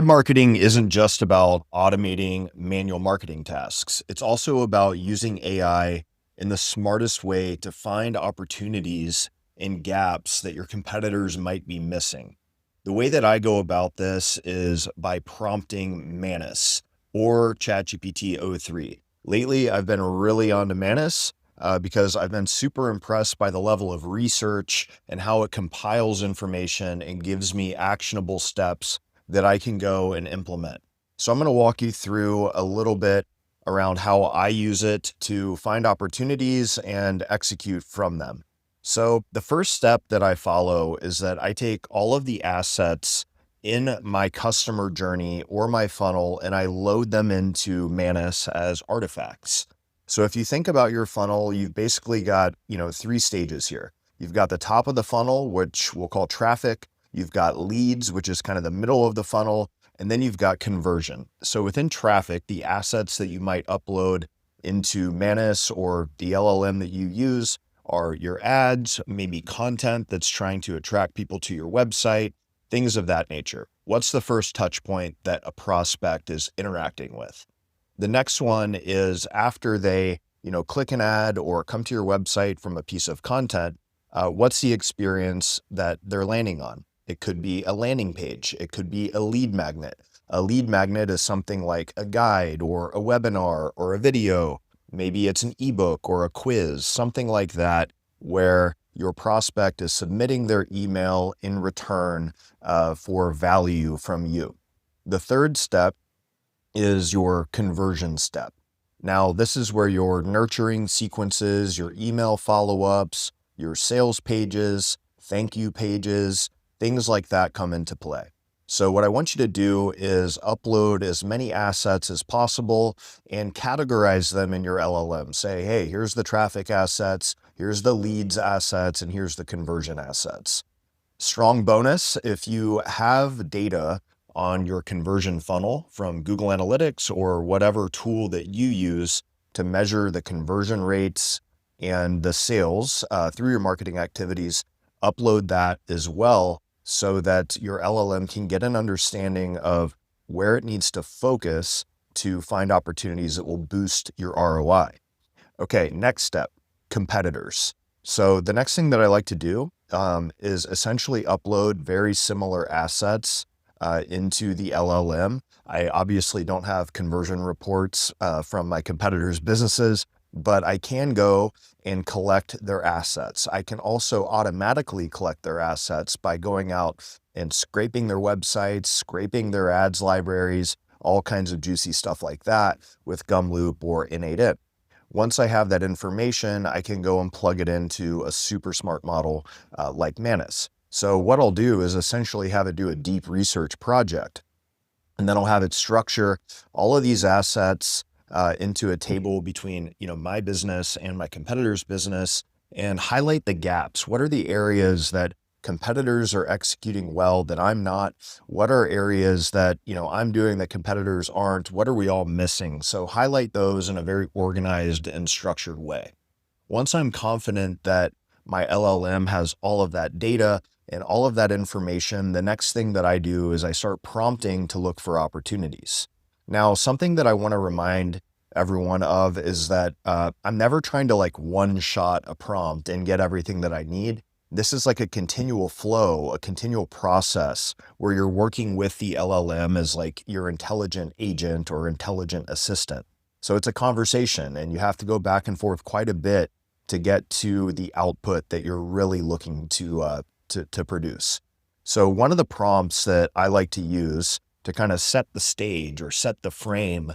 Marketing isn't just about automating manual marketing tasks. It's also about using AI in the smartest way to find opportunities and gaps that your competitors might be missing. The way that I go about this is by prompting Manus or ChatGPT o3. Lately, I've been really onto Manus because I've been super impressed by the level of research and how it compiles information and gives me actionable steps that I can go and implement. So I'm going to walk you through a little bit around how I use it to find opportunities and execute from them. So the first step that I follow is that I take all of the assets in my customer journey or my funnel and I load them into Manus as artifacts. So if you think about your funnel, you've basically got, three stages here. You've got the top of the funnel, which we'll call traffic. You've got leads, which is kind of the middle of the funnel, and then you've got conversion. So within traffic, the assets that you might upload into Manus or the LLM that you use are your ads, maybe content that's trying to attract people to your website, things of that nature. What's the first touch point that a prospect is interacting with? The next one is after they, click an ad or come to your website from a piece of content, what's the experience that they're landing on? It could be a landing page. It could be a lead magnet. A lead magnet is something like a guide or a webinar or a video. Maybe it's an ebook or a quiz, something like that, where your prospect is submitting their email in return for value from you. The third step is your conversion step. Now, this is where your nurturing sequences, your email follow-ups, your sales pages, thank you pages, things like that come into play. So what I want you to do is upload as many assets as possible and categorize them in your LLM. Say, hey, here's the traffic assets, here's the leads assets, and here's the conversion assets. Strong bonus, if you have data on your conversion funnel from Google Analytics or whatever tool that you use to measure the conversion rates and the sales through your marketing activities, upload that as well, so that your LLM can get an understanding of where it needs to focus to find opportunities that will boost your ROI. Okay, next step, competitors. So the next thing that I like to do is essentially upload very similar assets into the LLM. I obviously don't have conversion reports from my competitors' businesses, but I can go and collect their assets. I can also automatically collect their assets by going out and scraping their websites, scraping their ads libraries, all kinds of juicy stuff like that with Gumloop or N8N. Once I have that information, I can go and plug it into a super smart model like Manus. So what I'll do is essentially have it do a deep research project, and then I'll have it structure all of these assets into a table between, my business and my competitor's business and highlight the gaps. What are the areas that competitors are executing well that I'm not? What are areas that, I'm doing that competitors aren't? What are we all missing? So highlight those in a very organized and structured way. Once I'm confident that my LLM has all of that data and all of that information, the next thing that I do is I start prompting to look for opportunities. Now, something that I want to remind everyone of is that I'm never trying to one-shot a prompt and get everything that I need. This is like a continual flow, a continual process where you're working with the LLM as your intelligent agent or intelligent assistant. So it's a conversation and you have to go back and forth quite a bit to get to the output that you're really looking to produce. So one of the prompts that I like to use to kind of set the stage or set the frame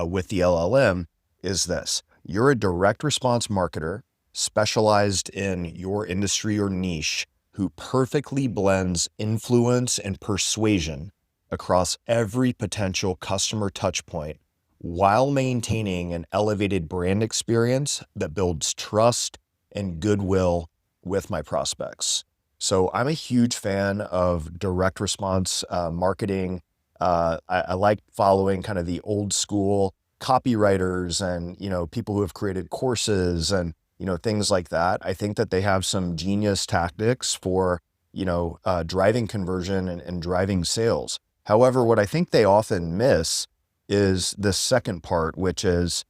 with the LLM is this. You're a direct response marketer specialized in your industry or niche who perfectly blends influence and persuasion across every potential customer touch point while maintaining an elevated brand experience that builds trust and goodwill with my prospects. So I'm a huge fan of direct response marketing. I like following kind of the old school copywriters and, people who have created courses and, things like that. I think that they have some genius tactics for, driving conversion and driving sales. However, what I think they often miss is the second part, which is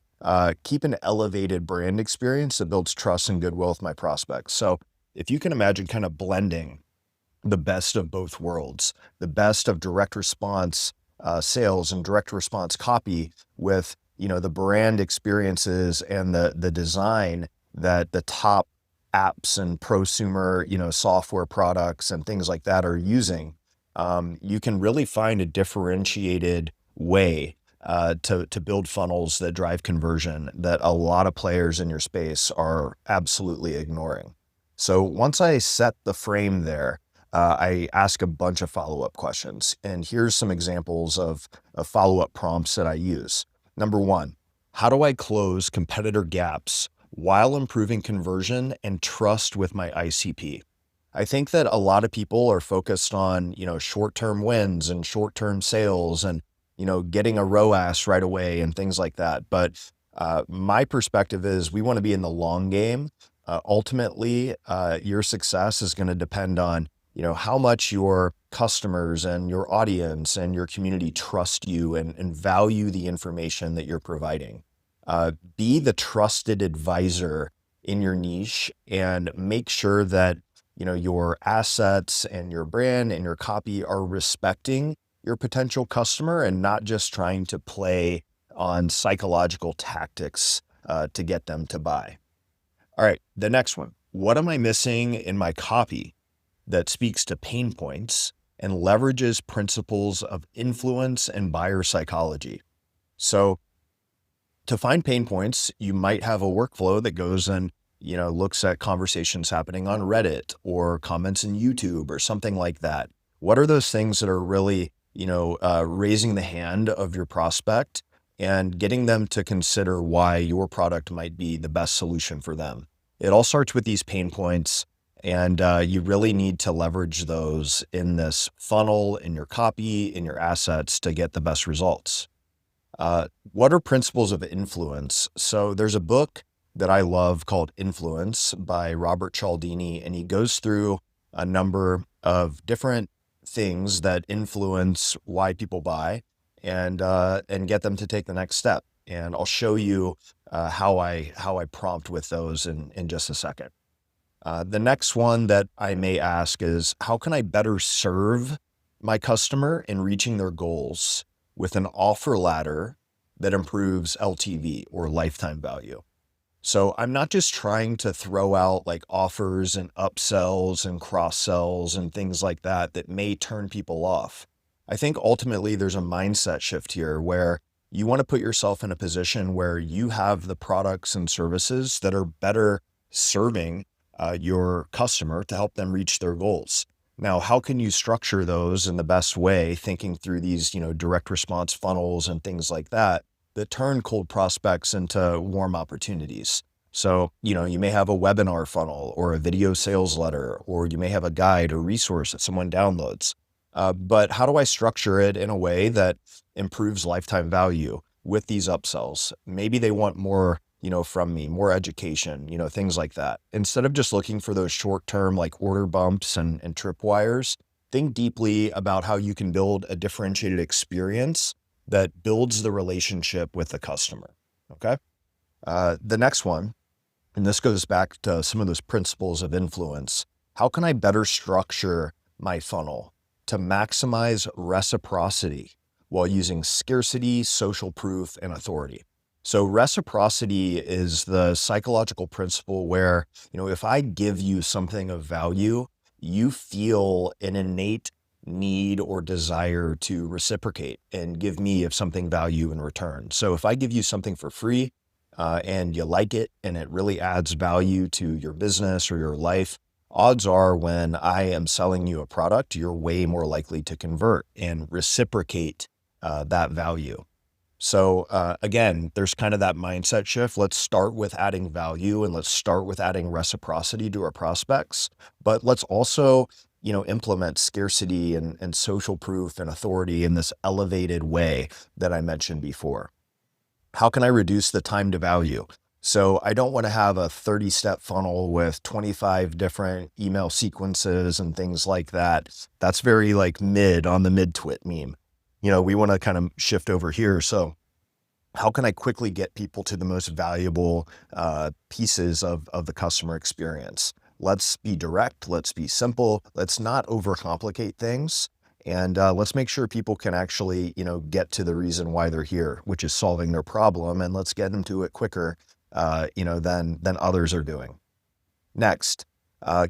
keep an elevated brand experience that builds trust and goodwill with my prospects. So if you can imagine kind of blending the best of both worlds, the best of direct response sales and direct response copy with, the brand experiences and the design that the top apps and prosumer, software products and things like that are using. You can really find a differentiated way to build funnels that drive conversion that a lot of players in your space are absolutely ignoring. So once I set the frame there, I ask a bunch of follow-up questions. And here's some examples of follow-up prompts that I use. Number one, how do I close competitor gaps while improving conversion and trust with my ICP? I think that a lot of people are focused on, short-term wins and short-term sales and, getting a ROAS right away and things like that. But my perspective is we want to be in the long game. Ultimately, your success is going to depend on, how much your customers and your audience and your community trust you and value the information that you're providing. Be the trusted advisor in your niche and make sure that, your assets and your brand and your copy are respecting your potential customer and not just trying to play on psychological tactics to get them to buy. All right, the next one. What am I missing in my copy that speaks to pain points and leverages principles of influence and buyer psychology? So to find pain points, you might have a workflow that goes and, looks at conversations happening on Reddit or comments in YouTube or something like that. What are those things that are really, raising the hand of your prospect and getting them to consider why your product might be the best solution for them? It all starts with these pain points, and you really need to leverage those in this funnel, in your copy, in your assets to get the best results. What are principles of influence? So there's a book that I love called Influence by Robert Cialdini, and he goes through a number of different things that influence why people buy and get them to take the next step. And I'll show you how I prompt with those in just a second. The next one that I may ask is, how can I better serve my customer in reaching their goals with an offer ladder that improves LTV or lifetime value? So I'm not just trying to throw out like offers and upsells and cross sells and things like that that may turn people off. I think ultimately there's a mindset shift here where you want to put yourself in a position where you have the products and services that are better serving your customer to help them reach their goals. Now, how can you structure those in the best way, thinking through these, direct response funnels and things like that turn cold prospects into warm opportunities? So, you may have a webinar funnel or a video sales letter, or you may have a guide or resource that someone downloads. But how do I structure it in a way that improves lifetime value with these upsells? Maybe they want more, from me, more education, things like that. Instead of just looking for those short-term like order bumps and tripwires, think deeply about how you can build a differentiated experience that builds the relationship with the customer. Okay. The next one, and this goes back to some of those principles of influence. How can I better structure my funnel to maximize reciprocity while using scarcity, social proof, and authority? So reciprocity is the psychological principle where, if I give you something of value, you feel an innate need or desire to reciprocate and give me of something value in return. So if I give you something for free and you like it and it really adds value to your business or your life, odds are when I am selling you a product, you're way more likely to convert and reciprocate that value. So again, there's kind of that mindset shift. Let's start with adding value and let's start with adding reciprocity to our prospects, but let's also, implement scarcity and social proof and authority in this elevated way that I mentioned before. How can I reduce the time to value? So I don't want to have a 30-step funnel with 25 different email sequences and things like that. That's very like on the mid-twit meme. we want to kind of shift over here. So how can I quickly get people to the most valuable pieces of the customer experience? Let's be direct. Let's be simple. Let's not overcomplicate things. And let's make sure people can actually, get to the reason why they're here, which is solving their problem. And let's get them to it quicker, than others are doing. Next,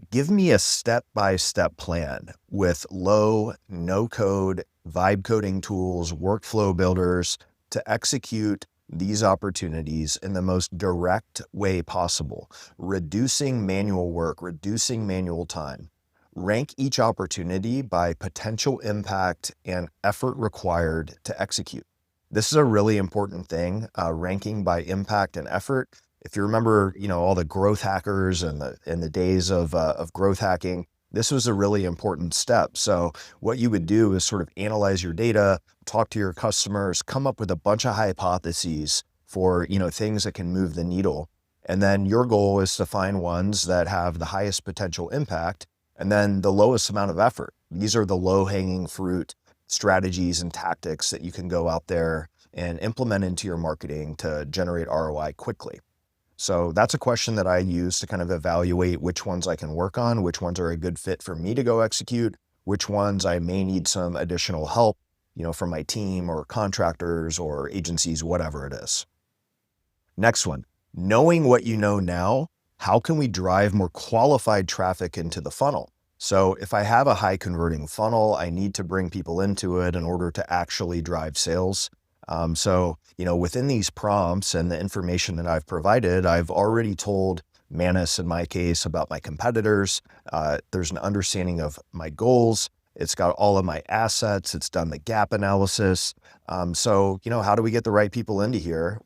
give me a step-by-step plan with low, no code, vibe coding tools, workflow builders to execute these opportunities in the most direct way possible, reducing manual work, reducing manual time. Rank each opportunity by potential impact and effort required to execute. This is a really important thing, ranking by impact and effort. If you remember, all the growth hackers and the days of growth hacking, this was a really important step. So what you would do is sort of analyze your data, talk to your customers, come up with a bunch of hypotheses for, things that can move the needle. And then your goal is to find ones that have the highest potential impact and then the lowest amount of effort. These are the low-hanging fruit strategies and tactics that you can go out there and implement into your marketing to generate ROI quickly. So that's a question that I use to kind of evaluate which ones I can work on, which ones are a good fit for me to go execute, which ones I may need some additional help, from my team or contractors or agencies, whatever it is. Next one, knowing what you know now, how can we drive more qualified traffic into the funnel? So if I have a high converting funnel, I need to bring people into it in order to actually drive sales. Within these prompts and the information that I've provided, I've already told Manus in my case about my competitors. There's an understanding of my goals. It's got all of my assets. It's done the gap analysis. How do we get the right people into here?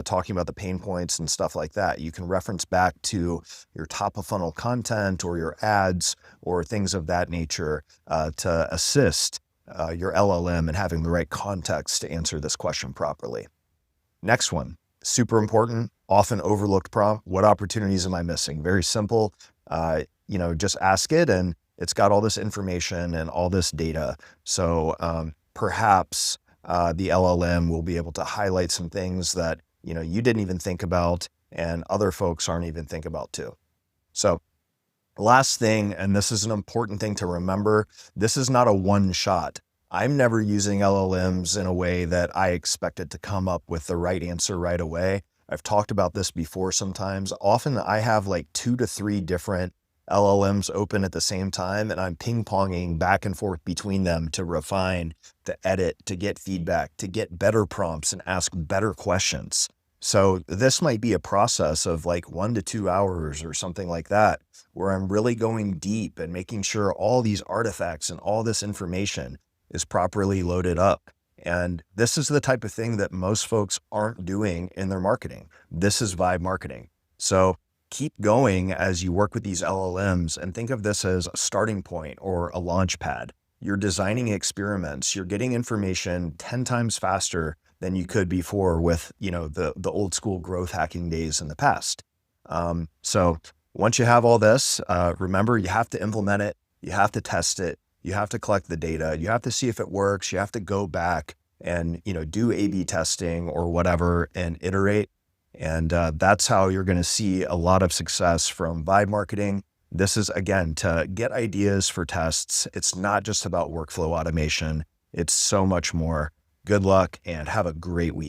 Talking about the pain points and stuff like that. You can reference back to your top of funnel content or your ads or things of that nature to assist your LLM in having the right context to answer this question properly. Next one, super important, often overlooked prompt. What opportunities am I missing? Very simple. Just ask it and it's got all this information and all this data. So perhaps the LLM will be able to highlight some things that, you didn't even think about and other folks aren't even thinking about too. So last thing, and this is an important thing to remember, this is not a one shot. I'm never using LLMs in a way that I expect it to come up with the right answer right away. I've talked about this before sometimes. Often I have like 2 to 3 different LLMs open at the same time, and I'm ping-ponging back and forth between them to refine, to edit, to get feedback, to get better prompts and ask better questions. So this might be a process of like 1 to 2 hours or something like that, where I'm really going deep and making sure all these artifacts and all this information is properly loaded up. And this is the type of thing that most folks aren't doing in their marketing. This is vibe marketing. So keep going as you work with these LLMs and think of this as a starting point or a launch pad. You're designing experiments. You're getting information 10 times faster than you could before with, the old school growth hacking days in the past. So once you have all this, remember you have to implement it. You have to test it. You have to collect the data. You have to see if it works. You have to go back and, do A/B testing or whatever and iterate. And that's how you're going to see a lot of success from vibe marketing. This is, again, to get ideas for tests. It's not just about workflow automation. It's so much more. Good luck and have a great week.